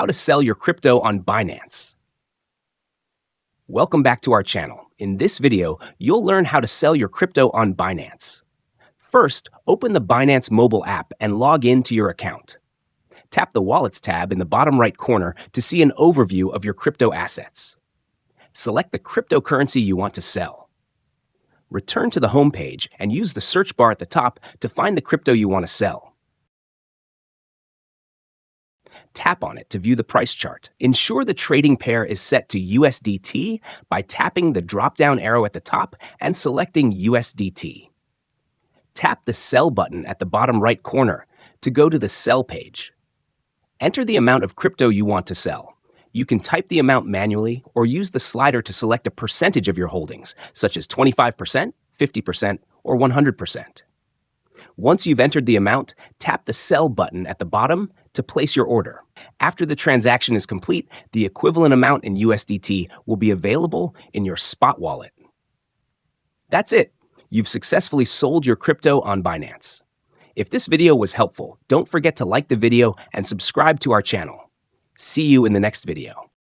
how to sell your crypto on Binance. Welcome back to our channel. In this video, you'll learn how to sell your crypto on Binance. First, open the Binance mobile app and log into your account. Tap the Wallets tab in the bottom right corner to see an overview of your crypto assets. Select the cryptocurrency you want to sell. Return to the home page and use the search bar at the top to find the crypto you want to sell. Tap on it to view the price chart. Ensure the trading pair is set to USDT by tapping the drop-down arrow at the top and selecting USDT. Tap the Sell button at the bottom right corner to go to the Sell page. Enter the amount of crypto you want to sell. You can type the amount manually or use the slider to select a percentage of your holdings, such as 25%, 50%, or 100%. Once you've entered the amount, tap the Sell button at the bottom to place your order. After the transaction is complete, the equivalent amount in USDT will be available in your spot wallet. That's it. You've successfully sold your crypto on Binance. If this video was helpful, don't forget to like the video and subscribe to our channel. See you in the next video.